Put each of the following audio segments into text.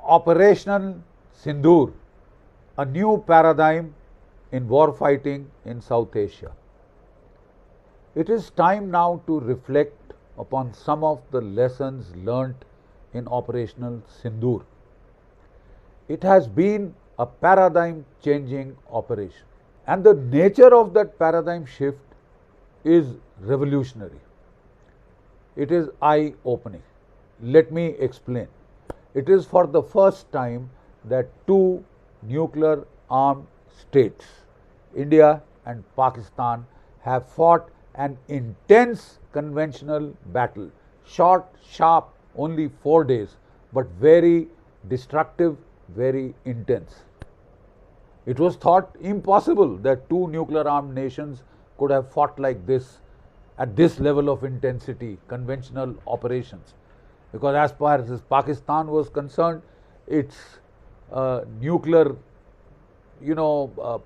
Operational Sindoor, a new paradigm in war fighting in South Asia. It is time now to reflect upon some of the lessons learnt in Operational Sindoor. It has been a paradigm changing operation, and the nature of that paradigm shift is revolutionary. It is eye opening. Let me explain. It is for the first time that two nuclear armed states, India and Pakistan, have fought an intense conventional battle, short, sharp, only 4 days, but very destructive, very intense. It was thought impossible that two nuclear armed nations could have fought like this at this level of intensity, conventional operations. Because as far as Pakistan was concerned, its nuclear,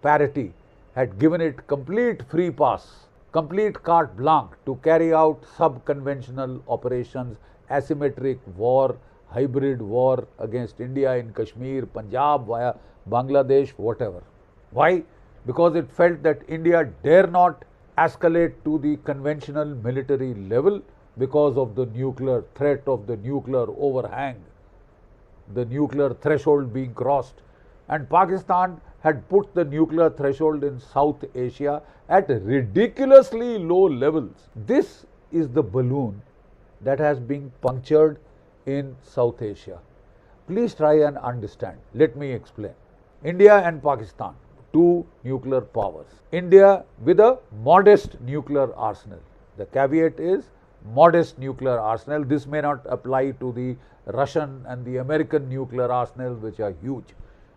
parity had given it complete free pass, complete carte blanche to carry out sub-conventional operations, asymmetric war, hybrid war against India in Kashmir, Punjab, via Bangladesh, whatever. Why? Because it felt that India dare not escalate to the conventional military level because of the nuclear threat, of the nuclear overhang, the nuclear threshold being crossed. And Pakistan had put the nuclear threshold in South Asia at ridiculously low levels. This is the balloon that has been punctured in South Asia. Please try and understand. Let me explain. India and Pakistan, two nuclear powers. India with a modest nuclear arsenal. The caveat is modest nuclear arsenal. This may not apply to the Russian and the American nuclear arsenal, which are huge.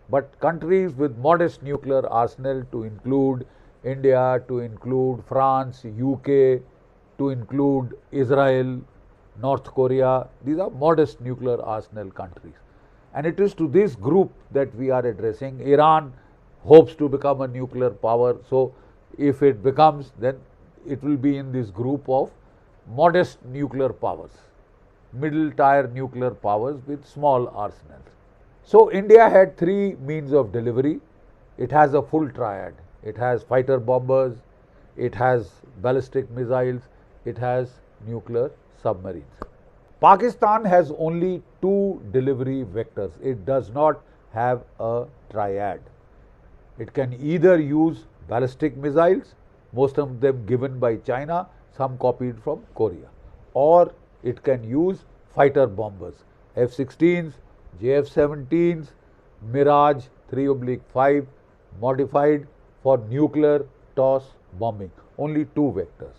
But countries with modest nuclear arsenal, to include India, to include France, UK, to include Israel, North Korea, these are modest nuclear arsenal countries. And it is to this group that we are addressing. Iran hopes to become a nuclear power. So if it becomes, then it will be in this group of modest nuclear powers, middle tier nuclear powers with small arsenals. So India had three means of delivery. It has a full triad. It has fighter bombers, it has ballistic missiles, it has nuclear submarines. Pakistan has only two delivery vectors. It does not have a triad. It can either use ballistic missiles, most of them given by China, some copied from Korea, or it can use fighter bombers, F-16s, JF-17s, Mirage 3/5, modified for nuclear toss bombing. Only two vectors.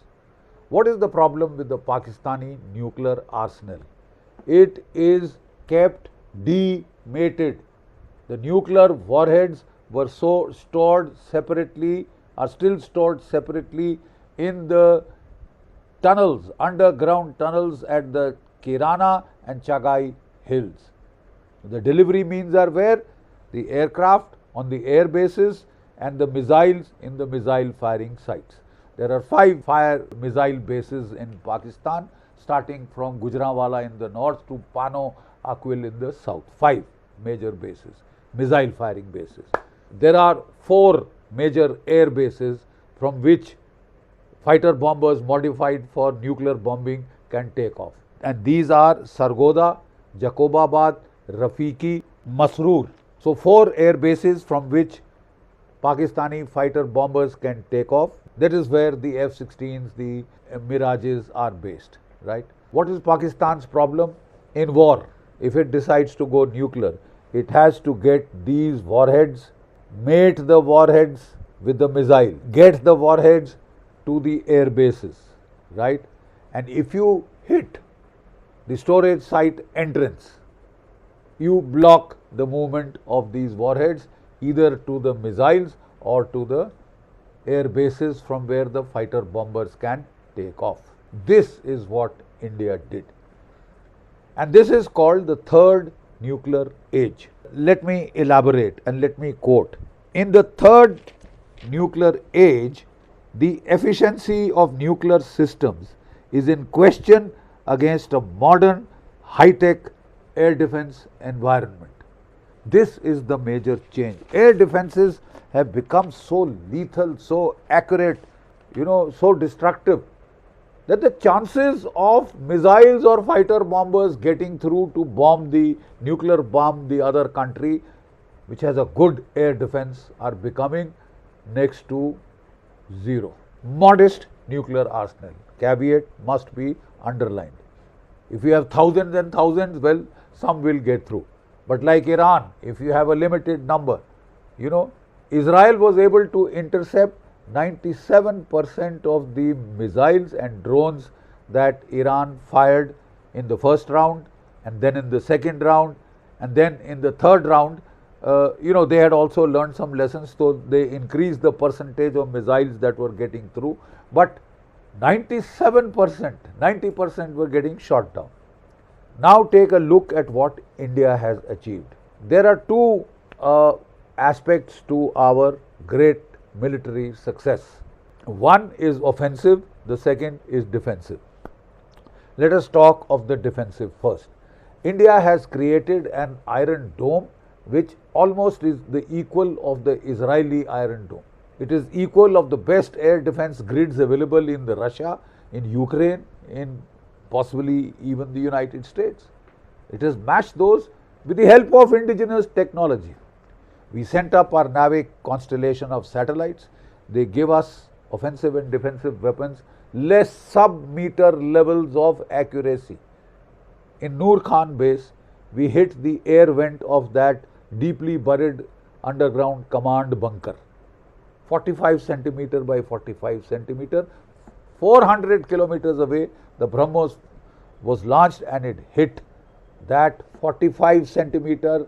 What is the problem with the Pakistani nuclear arsenal? It is kept demated. The nuclear warheads were stored separately, are still stored separately in the tunnels, underground tunnels at the Kirana and Chagai hills. The delivery means are where? The aircraft on the air bases and the missiles in the missile firing sites. There are 5 fire missile bases in Pakistan, starting from Gujranwala in the north to Pano Aqil in the south. 5 major bases, missile firing bases. There are 4 major air bases from which fighter bombers modified for nuclear bombing can take off. And these are Sargodha, Jacobabad, Rafiki, Masroor. So 4 air bases from which Pakistani fighter bombers can take off. That is where the F-16s, the Mirages are based, right? What is Pakistan's problem? In war, if it decides to go nuclear, it has to get these warheads, mate the warheads with the missile, get the warheads to the air bases, right? And if you hit the storage site entrance, you block the movement of these warheads either to the missiles or to the air bases from where the fighter bombers can take off. This is what India did. And this is called the third nuclear age. Let me elaborate and let me quote. In the third nuclear age, the efficiency of nuclear systems is in question against a modern high-tech air defense environment. This is the major change. Air defenses have become so lethal, so accurate, so destructive, that the chances of missiles or fighter bombers getting through to nuclear bomb the other country, which has a good air defense, are becoming next to zero. Modest nuclear arsenal. Caveat must be underlined. If you have thousands and thousands, well, some will get through. But like Iran, if you have a limited number, Israel was able to intercept 97% of the missiles and drones that Iran fired in the first round, and then in the second round, and then in the third round. They had also learned some lessons, so they increased the percentage of missiles that were getting through. But 97%, 90% were getting shot down. Now take a look at what India has achieved. There are two aspects to our great military success. One is offensive, the second is defensive. Let us talk of the defensive first. India has created an Iron Dome which almost is the equal of the Israeli Iron Dome. It is equal of the best air defense grids available in Russia, in Ukraine, in possibly even the United States. It has matched those with the help of indigenous technology. We sent up our NAVIC constellation of satellites. They give us offensive and defensive weapons, less sub-meter levels of accuracy. In Noor Khan base, we hit the air vent of that deeply buried underground command bunker. 45 centimeter by 45 centimeter, 400 kilometers away, the BrahMos was launched and it hit that 45 centimeter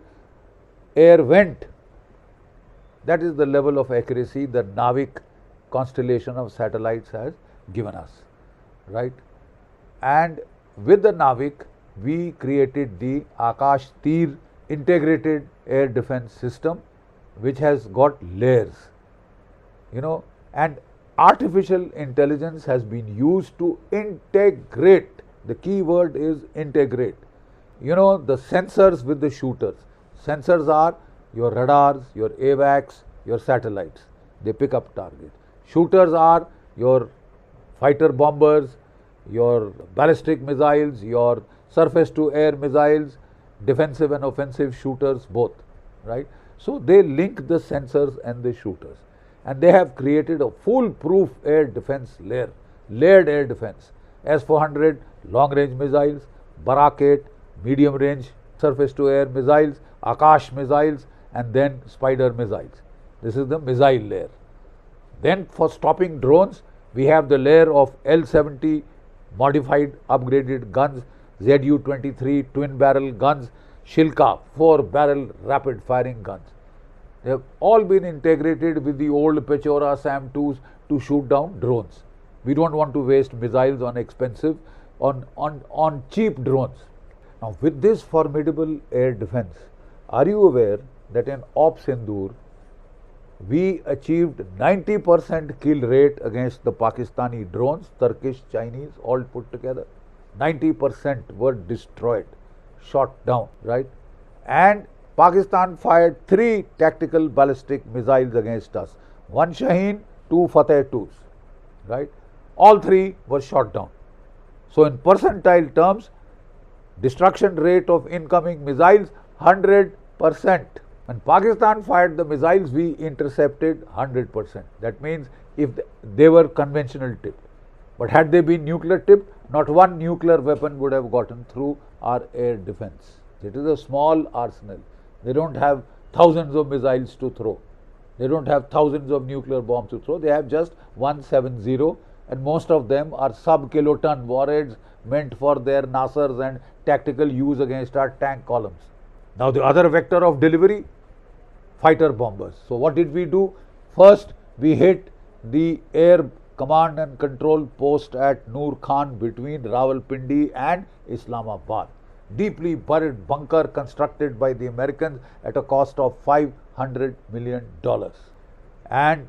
air vent. That is the level of accuracy the NAVIC constellation of satellites has given us, right? And with the NAVIC, we created the Akash Tir integrated air defense system, which has got layers, and artificial intelligence has been used to integrate. The key word is integrate. The sensors with the shooters. Sensors are your radars, your AWACS, your satellites. They pick up targets. Shooters are your fighter bombers, your ballistic missiles, your surface to air missiles, defensive and offensive shooters both, right? So they link the sensors and the shooters, and they have created a foolproof air defense layer, layered air defense. S-400 long range missiles, Barak 8 medium range surface to air missiles, Akash missiles, and then Spider missiles. This is the missile layer. Then for stopping drones, we have the layer of L-70 modified upgraded guns, Zu-23 twin barrel guns, Shilka 4 barrel rapid firing guns. They have all been integrated with the old Pechora SAM-2s to shoot down drones. We don't want to waste missiles on expensive, on cheap drones. Now with this formidable air defense, are you aware that in Sindoor, we achieved 90% kill rate against the Pakistani drones, Turkish, Chinese, all put together. 90% were destroyed, shot down, right? And Pakistan fired 3 tactical ballistic missiles against us. 1 Shaheen, 2 Fateh 2s, right? All 3 were shot down. So in percentile terms, destruction rate of incoming missiles, 100%. When Pakistan fired the missiles, we intercepted 100%. That means if they were conventional tipped. But had they been nuclear tipped, not one nuclear weapon would have gotten through our air defense. It is a small arsenal. They don't have thousands of missiles to throw. They don't have thousands of nuclear bombs to throw. They have just 170, and most of them are sub-kiloton warheads meant for their NASRs and tactical use against our tank columns. Now the other vector of delivery, fighter bombers. So what did we do? First, we hit the air command and control post at Noor Khan between Rawalpindi and Islamabad. Deeply buried bunker constructed by the Americans at a cost of $500 million and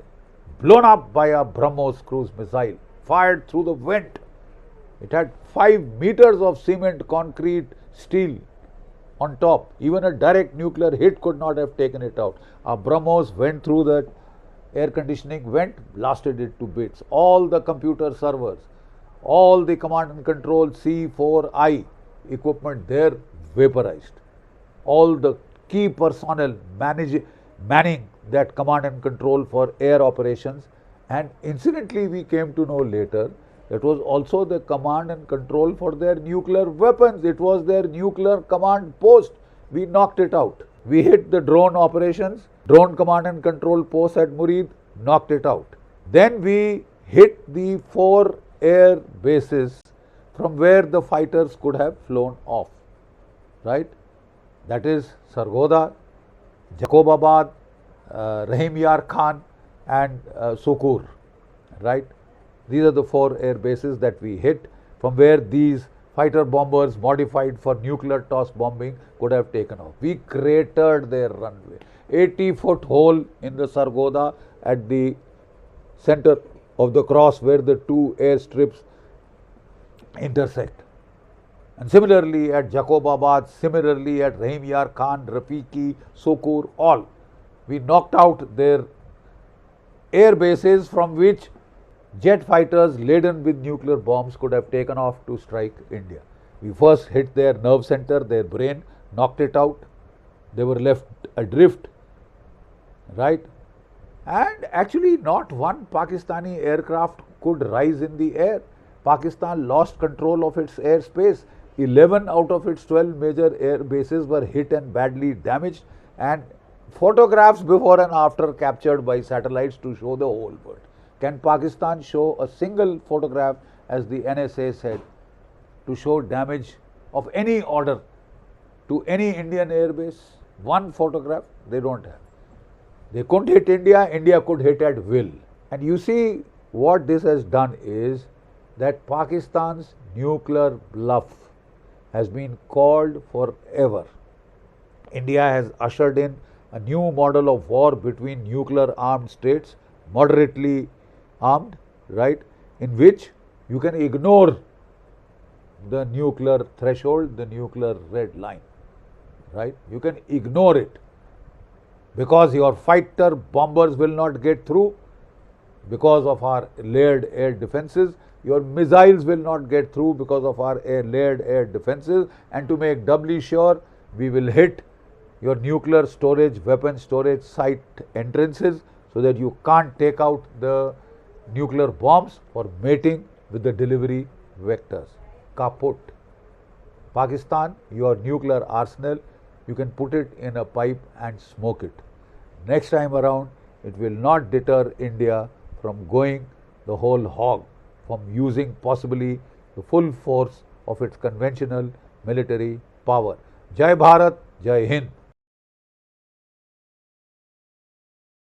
blown up by a BrahMos cruise missile fired through the vent. It had 5 meters of cement, concrete, steel, on top. Even a direct nuclear hit could not have taken it out. Our BrahMos went through that air conditioning, blasted it to bits. All the computer servers, all the command and control C4I equipment there vaporized. All the key personnel manning that command and control for air operations. And incidentally, we came to know later, it was also the command and control for their nuclear weapons. It was their nuclear command post. We knocked it out. We hit the drone operations, drone command and control post at Murid, knocked it out. Then we hit the 4 air bases from where the fighters could have flown off. Right? That is Sargodha, Jacobabad, Rahim Yar Khan and Sukur. Right? These are the 4 air bases that we hit from where these fighter bombers modified for nuclear toss bombing could have taken off. We cratered their runway. 80-foot hole in the Sargodha at the center of the cross where the 2 airstrips intersect. And similarly at Jacobabad, similarly at Rahim Yar Khan, Rafiki, Sukur, all. We knocked out their air bases from which jet fighters laden with nuclear bombs could have taken off to strike India. We first hit their nerve center, their brain, knocked it out. They were left adrift, right? And actually not one Pakistani aircraft could rise in the air. Pakistan lost control of its airspace. 11 out of its 12 major air bases were hit and badly damaged, and photographs before and after captured by satellites to show the whole world. Can Pakistan show a single photograph, as the NSA said, to show damage of any order to any Indian airbase? One photograph they don't have. They couldn't hit India, India could hit at will. And you see what this has done is that Pakistan's nuclear bluff has been called forever. India has ushered in a new model of war between nuclear armed states, moderately armed, right, in which you can ignore the nuclear threshold, the nuclear red line, right? You can ignore it because your fighter bombers will not get through because of our layered air defenses. Your missiles will not get through because of our layered air defenses. And to make doubly sure, we will hit your nuclear storage, weapon storage site entrances so that you can't take out the nuclear bombs for mating with the delivery vectors. Kaput. Pakistan, your nuclear arsenal, you can put it in a pipe and smoke it. Next time around, it will not deter India from going the whole hog, from using possibly the full force of its conventional military power. Jai Bharat, Jai Hind.